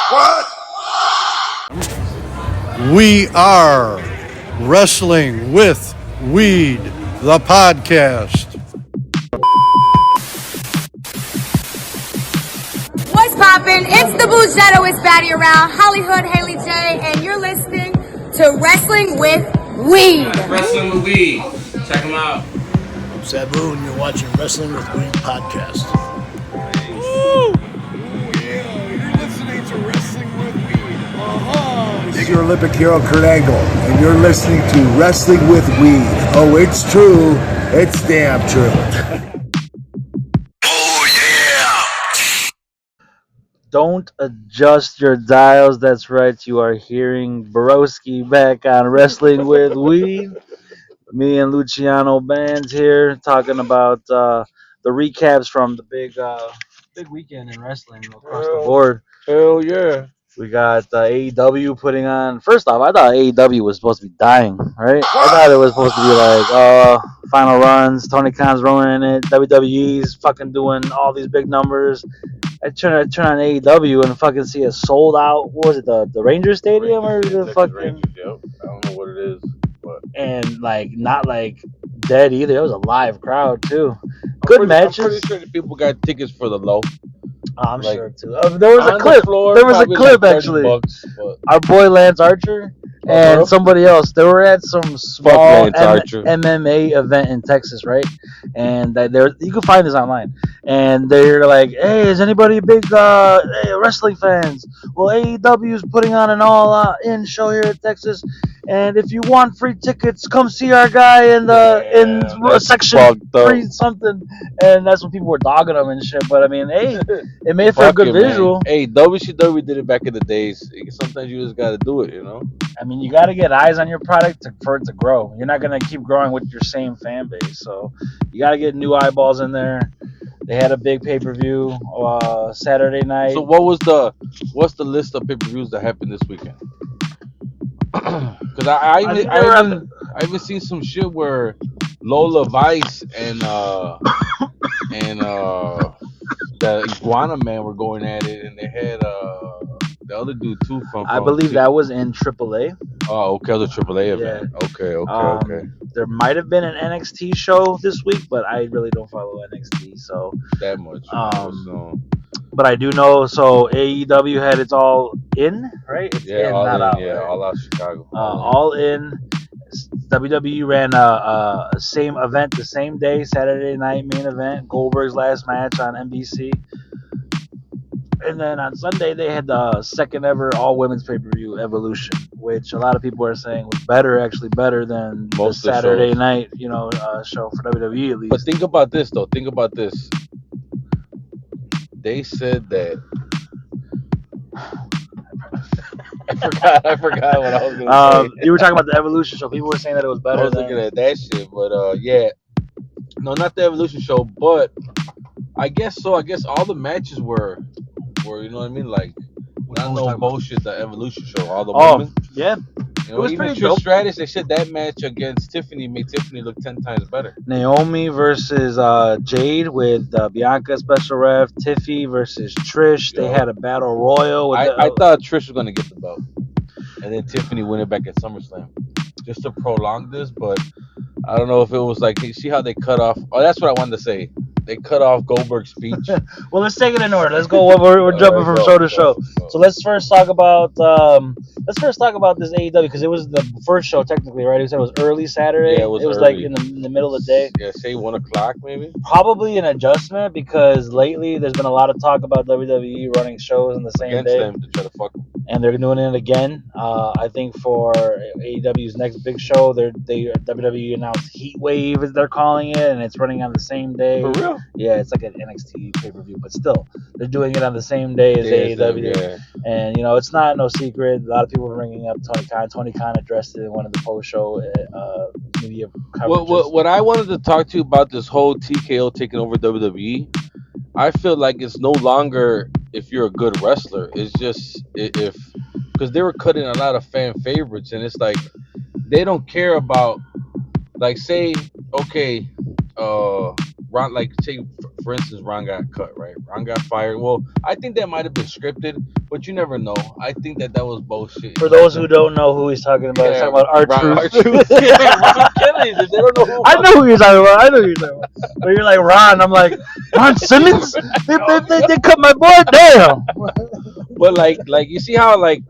We are Wrestling with Weed, the podcast. What's poppin'? It's the Booze Shadow with Batty Around, Hollywood, Haley J, and you're listening to Wrestling with Weed. Wrestling with Weed. Check them out. I'm Sabu, and you're watching Wrestling with Weed podcast. Ooh, yeah, you're listening to Wrestling with Weed. It's your Olympic hero, Kurt Angle, and you're listening to Wrestling with Weed. Oh, it's true. It's damn true. Don't adjust your dials. That's right. You are hearing Borowski back on Wrestling with Weed. Me and Luciano Bands here talking about the recaps from the big weekend in wrestling across the board. Hell yeah. We got AEW putting on. First off, I thought AEW was supposed to be dying, right? I thought it was supposed to be like, final runs, Tony Khan's ruining it, WWE's fucking doing all these big numbers. I turn on AEW and fucking see a sold out. What was it, the Rangers Stadium or the fucking? Rangers, yep. I don't know what it is, but And like not like dead either. It was a live crowd too. Good matches. I'm pretty sure the people got tickets for the low. I'm like, sure too. There was a clip. There was a clip actually. Bucks, Our boy Lance Archer and somebody else. They were at some small MMA event in Texas, right? And you can find this online. And they're like, "Hey, is anybody big wrestling fans? Well, AEW is putting on an all-in show here in Texas, and if you want free tickets, come see our guy in section 3 something." And that's when people were dogging them and shit. But I mean, hey, it made for a good visual. Man. Hey, WCW did it back in the days. Sometimes you just got to do it, you know? I mean, you got to get eyes on your product for it to grow. You're not going to keep growing with your same fan base. So you got to get new eyeballs in there. They had a big pay-per-view Saturday night. So what's the list of pay-per-views that happened this weekend? Because I even seen some shit where Lola Vice and the Iguana Man were going at it, and they had the other dude too from I believe that was in AAA. Oh, okay, the AAA event. Yeah. Okay. There might have been an NXT show this week, but I really don't follow NXT, so that much. But I do know. So AEW had its All In, right? It's All All Out Chicago. All In. WWE ran a same event the same day, Saturday night main event, Goldberg's last match on NBC. And then on Sunday, they had the second ever all-women's pay-per-view, Evolution, which a lot of people are saying was better than most the Saturday night, show for WWE at least. But think about this, though. They said that. I forgot what I was going to say. You were talking about the Evolution show. People were saying that it was better. I was looking at that shit, but yeah. No, not the Evolution show, but I guess so. I guess all the matches were you know what I mean? Like, not no bullshit, the Evolution show. All the women. Yeah. You know, even Trish Stratus, they said that match against Tiffany made Tiffany look 10 times better. Naomi versus Jade with Bianca special ref. Tiffy versus Trish. They had a battle royal. I thought Trish was going to get the belt. And then Tiffany win it back at SummerSlam. Just to prolong this, but I don't know if it was like, see how they cut off. Oh, that's what I wanted to say. They cut off Goldberg's speech. Well, let's take it in order. Let's go. We're jumping from show to show. So let's first talk about this AEW, because it was the first show technically, right? You said it was early Saturday. Yeah, it was like in the middle of the day. Yeah, say 1 o'clock maybe. Probably an adjustment, because lately there's been a lot of talk about WWE running shows on the same day. Them to try to fuck them. And they're doing it again. I think for AEW's next big show, WWE announced Heat Wave, as they're calling it, and it's running on the same day. For real? Yeah, it's like an NXT pay-per-view, but still, they're doing it on the same day as AEW. Yeah. And, it's not no secret. A lot of people are bringing up Tony Khan. Tony Khan addressed it in one of the post-show media coverages. What I wanted to talk to you about this whole TKO taking over WWE, I feel like it's no longer if you're a good wrestler. It's just because they were cutting a lot of fan favorites, and it's like they don't care about, like, say, okay, Ron, like, say for instance, Ron got cut, right? Ron got fired. Well, I think that might have been scripted, but you never know. I think that was bullshit. For those who don't know who he's talking about, he's talking about R-Truth. R-Truth. Yeah, Ron Kennedy. If they don't know who. I know who you're talking about. I know who you're talking about. But you're like Ron. I'm like Ron Simmons. They cut my boy down. But like you see how like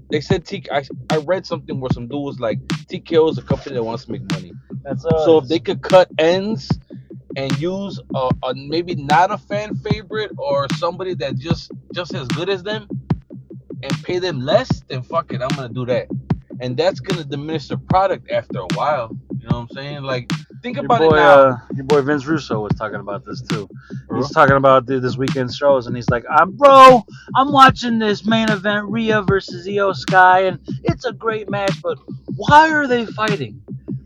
they said I read something where some dude was like TKO is a company that wants to make money. So if they could cut ends and use a maybe not a fan favorite or somebody that just as good as them and pay them less, then fuck it, I'm gonna do that. And that's gonna diminish the product after a while. You know what I'm saying? Like, think about it now. Your boy Vince Russo was talking about this too. He's talking about this weekend shows, and he's like, I'm watching this main event, Rhea versus Io Sky, and it's a great match, but why are they fighting?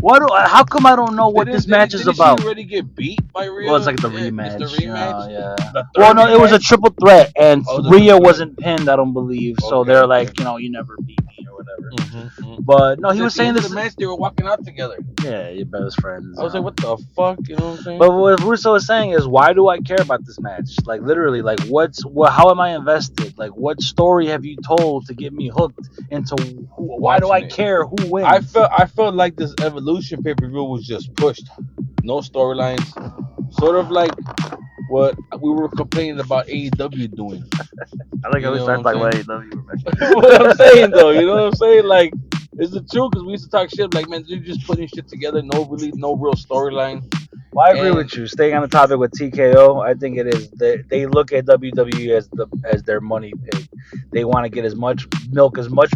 How come I don't know what this match is about? Did she already get beat by Rhea? Well, it's like the rematch. It's the rematch? Yeah. Well, no, it was a triple threat, and Rhea wasn't pinned, I don't believe. Okay, so they're like, you never beat me or whatever. But no, he was saying this. The match they were walking out together. Yeah, your best friends. I was like, what the fuck? You know what I'm saying? But what Russo is saying is, why do I care about this match? Like, literally, like, how am I invested? Like, what story have you told to get me hooked into? Why do I care who wins? I felt like this Evolution pay-per-view was just pushed. No storylines. Sort of like what we were complaining about AEW doing. I like how we started talking about AEW. What I'm saying, though, you know what I'm saying? Like, it's the truth, because we used to talk shit like, man, you're just putting shit together, no real storyline. Well, I agree with you. Staying on the topic with TKO, I think it is they look at WWE as their money pig. They want to get as much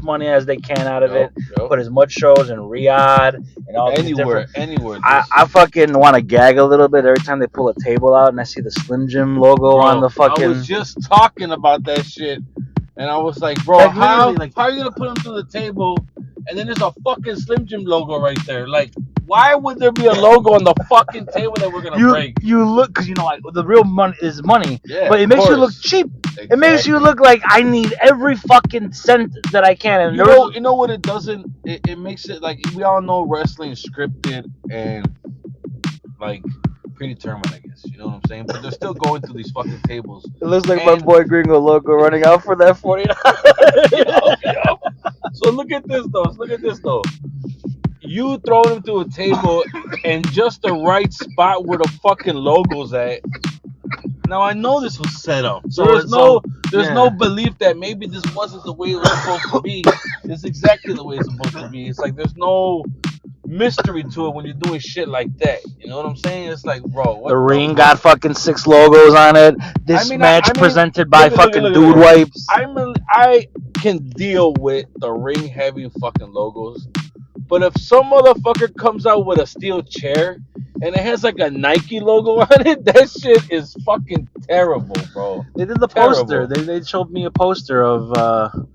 money as they can out of it. Put as much shows in Riyadh and all anywhere. I fucking want to gag a little bit every time they pull a table out and I see the Slim Jim logo on the fucking. I was just talking about that shit, and I was like, bro, how are you gonna put them to the table, and then there's a fucking Slim Jim logo right there, like. Why would there be a logo on the fucking table that we're gonna break? You look, because like, the real money is money, yeah, but it makes you look cheap. Exactly. It makes you look like I need every fucking cent that I can. And you know what it doesn't? It makes it like we all know wrestling is scripted and like predetermined, I guess. You know what I'm saying? But they're still going through these fucking tables. It looks like my boy Gringo logo running out for that 49. Yup. So look at this though. You throw them to a table and just the right spot where the fucking logo's at. Now I know this was set up. So there's no belief that maybe this wasn't the way it was supposed to be. It's exactly the way it's supposed to be. It's like there's no mystery to it when you're doing shit like that. You know what I'm saying? It's like, bro, the ring got fucking 6 logos on it. This match presented by fucking Dude Wipes. I can deal with the ring having fucking logos. But if some motherfucker comes out with a steel chair and it has like a Nike logo on it, that shit is fucking terrible, bro. They did the poster. They showed me a poster of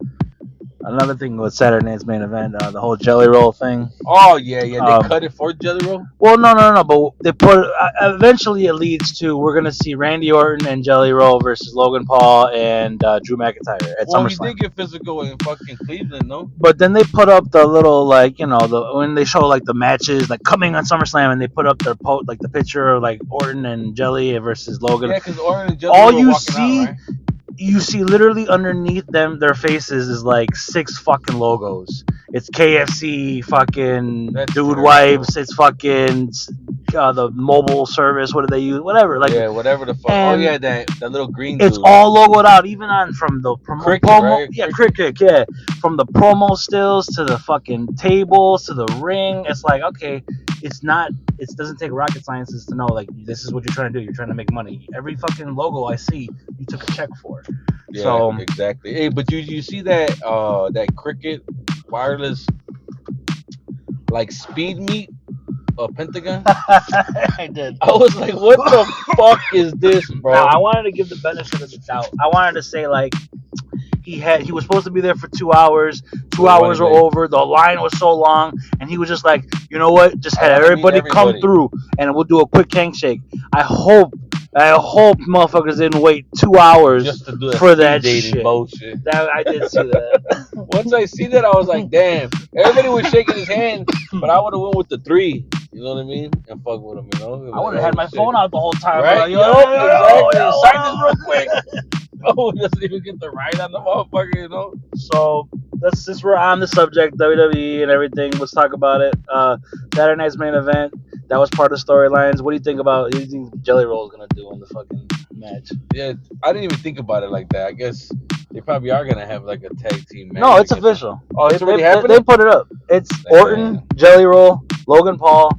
another thing with Saturday Night's Main Event, the whole Jelly Roll thing. Oh, yeah. They cut it for Jelly Roll? Well, no. But they put eventually it leads to we're going to see Randy Orton and Jelly Roll versus Logan Paul and Drew McIntyre at SummerSlam. Well, he did get physical in fucking Cleveland, no? But then they put up the little, like, when they show, like, the matches, like, coming on SummerSlam, and they put up their the picture of, like, Orton and Jelly versus Logan. Yeah, because Orton and Jelly were walking out, right? You see literally underneath their faces is like 6 fucking logos. It's KFC, fucking Dude Wipes, it's fucking the mobile service. What do they use? Whatever. Like, yeah, whatever the fuck. Oh yeah, that little green dude. It's all logoed out, even from the promo. Right? Yeah, Cricket, yeah. From the promo stills to the fucking tables to the ring. It's like, okay, it's not. It doesn't take rocket sciences to know, like, this is what you're trying to do. You're trying to make money. Every fucking logo I see, you took a check for. Yeah, so, exactly. Hey, but you see that Cricket wireless like speed meet Pentagon? I did. I was like, what the fuck is this, bro? Now, I wanted to give the benefit of the doubt. I wanted to say, like, he was supposed to be there for 2 hours. 2 hours were over. The line was so long, and he was just like, you know what? Just had everybody come through, and we'll do a quick handshake. I hope motherfuckers didn't wait 2 hours just to do for that shit. Bullshit. I did see that. Once I see that, I was like, damn. Everybody was shaking his hand, but I would have went with the 3. You know what I mean? And fuck with him, you know? I would have had my phone out the whole time. Right? Exactly. Sign this real quick. Oh, he doesn't even get the right on the motherfucker, you know? So, since we're on the subject, WWE and everything, let's talk about it. Saturday night's main event, that was part of the storylines. What do you think about, what do you think Jelly Roll is going to do in the fucking match? Yeah, I didn't even think about it like that. I guess they probably are going to have like a tag team match. No, it's official. Oh, it's already happening? They put it up. It's Orton, Jelly Roll, Logan Paul,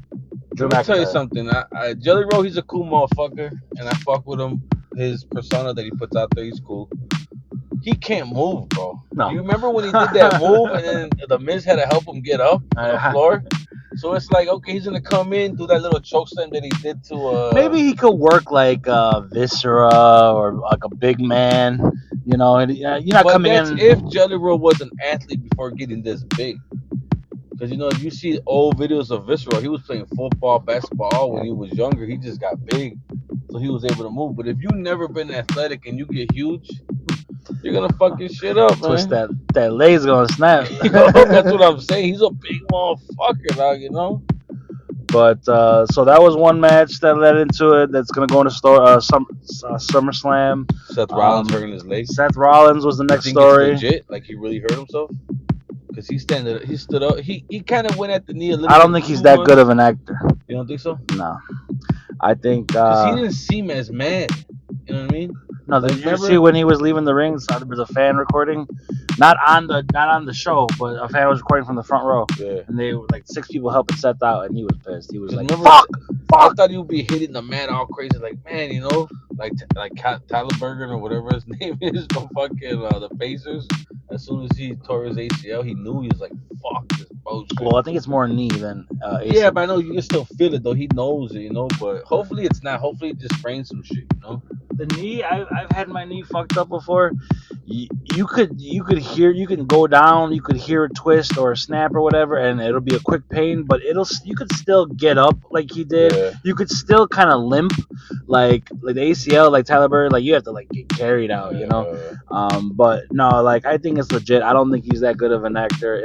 Drew McIntyre. Let me tell you something. Jelly Roll, he's a cool motherfucker, and I fuck with him. His persona that he puts out there, he's cool. He can't move, bro. No. You remember when he did that move, and then the Miz had to help him get up on the floor? So it's like, okay, he's gonna come in, do that little choke slam that he did to. Maybe he could work like Viscera or like a big man. You know, you're not coming in. If Jelly Roll was an athlete before getting this big. Because, you know, if you see old videos of Visceral, he was playing football, basketball when he was younger. He just got big, so he was able to move. But if you've never been athletic and you get huge, you're going to fuck your shit up, man. Twist that leg's going to snap. You know, that's what I'm saying. He's a big motherfucker, dog, you know? But, so that was one match that led into it. That's going to go into SummerSlam. Seth Rollins hurting his leg. Seth Rollins was the next story. It's legit? Like, he really hurt himself? Because he stood up. He kind of went at the knee a little bit. I don't think he's that good of an actor. You don't think so? No. I think... Because he didn't seem as mad. You know what I mean? No, did you see when he was leaving the ring? There was a fan recording, not on the show, but a fan was recording from the front row. Yeah. And they were like 6 people helping Seth out, and he was pissed. He was like, "Fuck!" I thought he would be hitting the mat all crazy, like, man, you know, like Tyler Bergen or whatever his name is from fucking the Pacers. As soon as he tore his ACL, he knew. He was like, "Fuck this bullshit." Well, I think it's more knee than ACL. Yeah, but I know you can still feel it though. He knows it, you know. But hopefully it's not. Hopefully it just sprains some shit, you know. The knee, I've had my knee fucked up before. You can go down, you could hear a twist or a snap or whatever, and it'll be a quick pain, but you could still get up like he did. Yeah. You could still kind of limp, like the ACL, like Tyler Bird, like you have to like get carried out, you know. But no, like I think it's legit. I don't think he's that good of an actor.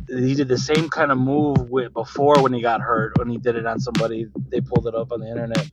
He did the same kind of move before when he got hurt, when he did it on somebody. They pulled it up on the internet.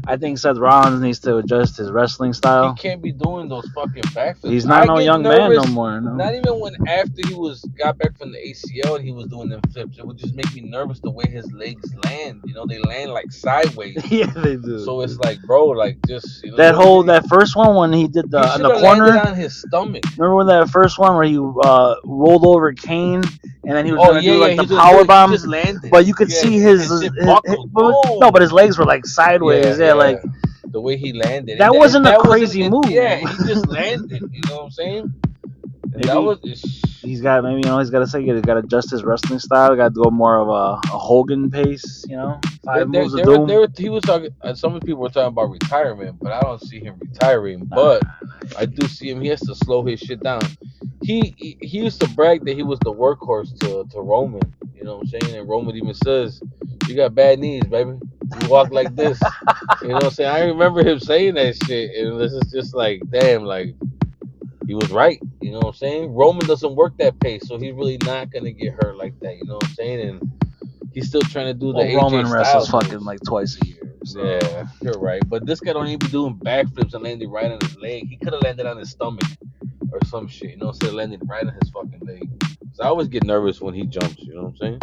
I think Seth Rollins needs to adjust his wrestling style. He can't be doing those fucking backflips. He's not no young man no more. No. Not even when after he got back from the ACL and he was doing them flips. It would just make me nervous the way his legs land. You know, they land like sideways. Yeah, they do. So it's like, bro, like just you know, that first one when he did in the corner landed on his stomach. Remember when that first one where he rolled over Kane and then he was gonna do like the power bomb? Just landed. But you could see his but his legs were like sideways. Yeah, like the way he landed. That wasn't a crazy move. Yeah, he just landed. You know what I'm saying? He's got to adjust his wrestling style. Got to go more of a Hogan pace. You know, 5 moves of doom. He was talking. Some people were talking about retirement, but I don't see him retiring. But I do see him. He has to slow his shit down. He used to brag that he was the workhorse to Roman. You know what I'm saying? And Roman even says, "You got bad knees, baby. You walk like this." You know what I'm saying? I remember him saying that shit, and this is just like, damn, like he was right. You know what I'm saying? Roman doesn't work that pace, so he's really not gonna get hurt like that. You know what I'm saying? And he's still trying to do the AJ Roman wrestles Styles fucking like twice a year. So. Yeah, you're right. But this guy don't even be doing backflips and landing right on his leg. He could have landed on his stomach or some shit. You know, instead of landing right on his fucking leg. So I always get nervous when he jumps. You know what I'm saying?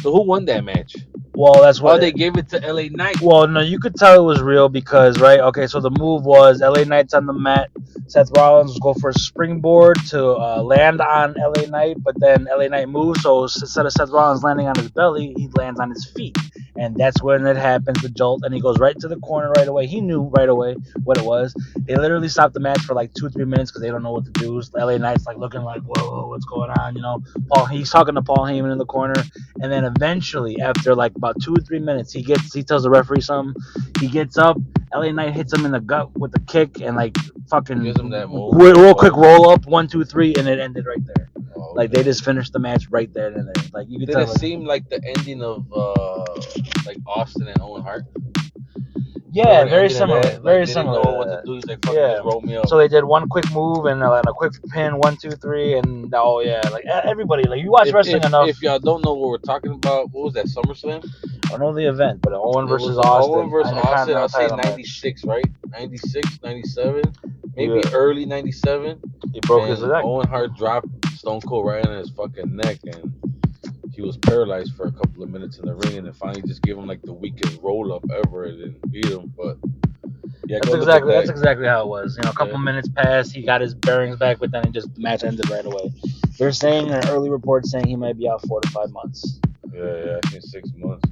So who won that match? Well, that's why they gave it to LA Knight. Well, no, you could tell it was real because, right? Okay, so the move was LA Knight's on the mat. Seth Rollins will go for a springboard to land on LA Knight, but then LA Knight moves. So instead of Seth Rollins landing on his belly, he lands on his feet. And that's when it happens, the jolt, and he goes right to the corner right away. He knew right away what it was. They literally stopped the match for like 2-3 minutes because they don't know what to do. So LA Knight's like looking like, whoa, what's going on? You know, he's talking to Paul Heyman in the corner. And then eventually, after like about 2 or 3 minutes, he tells the referee something. He gets up. LA Knight hits him in the gut with a kick and like fucking gives him that move. Real quick roll up, 1, 2, 3, and it ended right there. Oh, like they just finished the match right there and there. Like you could tell. Did it seem like the ending of like Austin and Owen Hart? Yeah, very similar. Very they similar. Didn't know what to do. He's like, fuck, just roll me up. So they did one quick move and a quick pin, 1, 2, 3, and like everybody, like you watch wrestling enough. If y'all don't know what we're talking about, what was that, SummerSlam? I don't know the event, but Owen versus Austin. Owen versus Austin, I'll say 96, right? 96, 97, maybe early 97. He broke his neck. Owen Hart dropped Stone Cold right on his fucking neck, and he was paralyzed for a couple of minutes in the ring, and then finally just gave him like the weakest roll up ever and then beat him. But yeah, that's exactly how it was. You know, a couple minutes passed, he got his bearings back, but then the match ended right away. They're saying in an early report saying he might be out 4 to 5 months. Yeah, I think 6 months.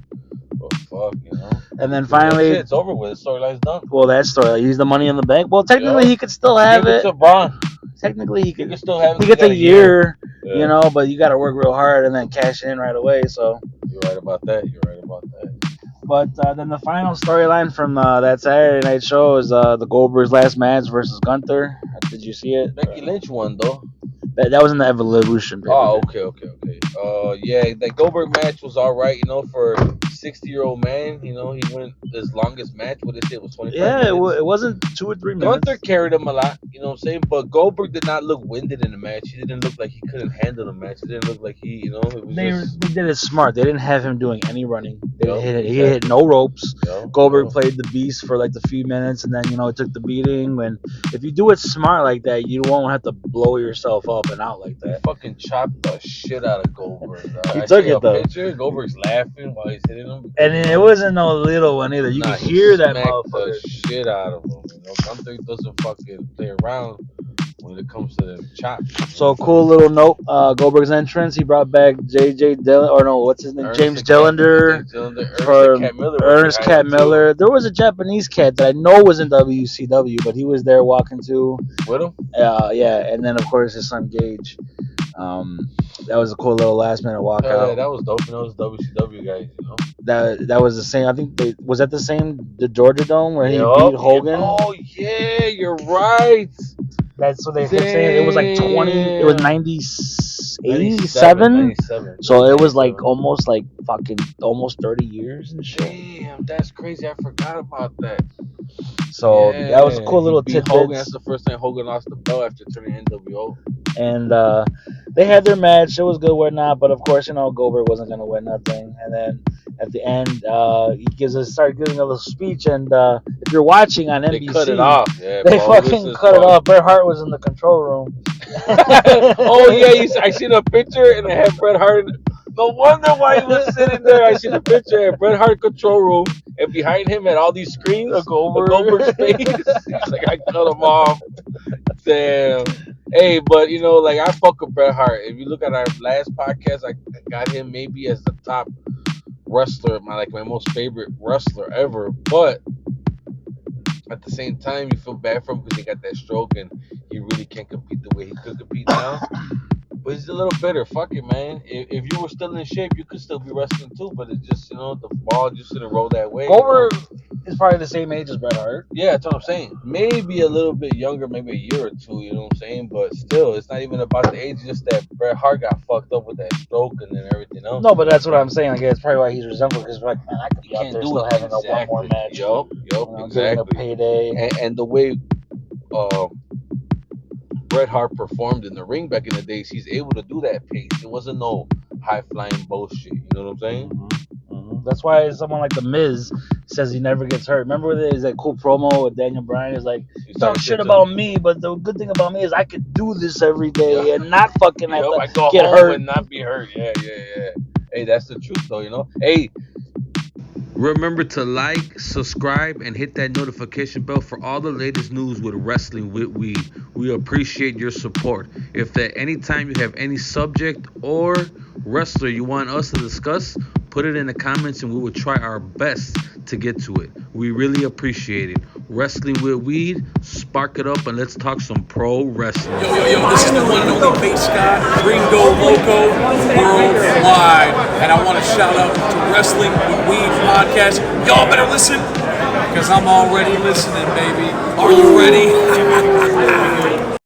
But fuck, you know. And then finally, it's over with. The storyline's done. Well, that story, he's the Money in the Bank. Well, technically, he could still have it. To Braun. Technically, he could still have it. He gets a year, you know, but you got to work real hard and then cash in right away. So you're right about that. But then the final storyline from that Saturday night show is the Goldberg's last match versus Gunther. Did you see it? Becky Lynch won though. That was in the Evolution. Oh, okay. Yeah, that Goldberg match was all right. You know, for a 60-year-old man, you know, he went his longest match. What did they say? It was 25 minutes. It wasn't 2 or 3 minutes. Gunther carried him a lot. You know what I'm saying? But Goldberg did not look winded in the match. He didn't look like he couldn't handle the match. He didn't look like he, you know, it was they did it smart. They didn't have him doing any running. He hit no ropes. Goldberg played the beast for like the few minutes, and then, you know, it took the beating. When if you do it smart like that, you won't have to blow yourself up and out like that. He fucking chopped the shit out of Goldberg. He took it though. Picture, Goldberg's laughing while he's hitting him. And it wasn't no little one either. You could hear that motherfucker. The shit out of him. You know, Gunther doesn't fucking play around when it comes to the chops. So cool little note. Goldberg's entrance. He brought back J.J. Dillon, or no, what's his name? James Dillender. Ernest Cat Miller. There was a Japanese cat that I know was in WCW, but he was there walking too. With him? Yeah. And then of course his son Gage. That was a cool little last minute walkout. Yeah, that was dope. You know, those WCW guys. You know. That was the same. I think was that the Georgia Dome where he beat Hogan. Oh yeah, you're right. That's what they kept saying. It was like 20. It was 87. So it was like almost 30 years and shit. Damn, that's crazy. I forgot about that. So that was a cool little tidbit. Hogan. That's the first time Hogan lost the belt after turning NWO. And they had their match. It was good, whatnot. But of course, you know, Goldberg wasn't gonna win nothing. And then at the end, he started giving a little speech. And if you're watching on NBC, they cut it off. Yeah, they fucking cut it off. Bret Hart was in the control room. Oh yeah, I seen a picture and it had Bret Hart. No wonder why he was sitting there. I seen a picture at Bret Hart control room, and behind him had all these screens of Goldberg's face. He's like, I cut him off. Damn. Hey, but you know, like I fuck with Bret Hart. If you look at our last podcast, I got him maybe as the top wrestler, my most favorite wrestler ever. But at the same time, you feel bad for him because he got that stroke and he really can't compete the way he could compete now. But he's a little bitter. Fuck it, man. If you were still in shape, you could still be wrestling too. But it's just, you know, the ball just didn't roll that way. Goldberg is probably the same age as Bret Hart. Yeah, that's what I'm saying. Maybe a little bit younger, maybe a year or two, you know what I'm saying? But still, it's not even about the age, just that Bret Hart got fucked up with that stroke and then everything else. No, but that's what I'm saying. I guess probably why he's resentful, because like, man, I could be out there still having a one more match. Yup, exactly. A payday. And the way Bret Hart performed in the ring back in the days, he's able to do that pace. It wasn't no high-flying bullshit. You know what I'm saying? Mm-hmm. That's why someone like The Miz says he never gets hurt. Remember there's that cool promo with Daniel Bryan? He's like, you talk shit about me, but the good thing about me is I could do this every day and not fucking have to get hurt. And not be hurt. Yeah. Hey, that's the truth, though, you know? Hey, remember to like, subscribe, and hit that notification bell for all the latest news with Wrestling with Weed. We appreciate your support. If at any time you have any subject or wrestler you want us to discuss, put it in the comments and we will try our best to get to it. We really appreciate it. Wrestling with Weed, spark it up and let's talk some pro wrestling. Yo, this is the one and only bass guy, Ringo Loco, worldwide. And I want to shout out to Wrestling with Weed podcast. Y'all better listen, because I'm already listening, baby. Are you ready?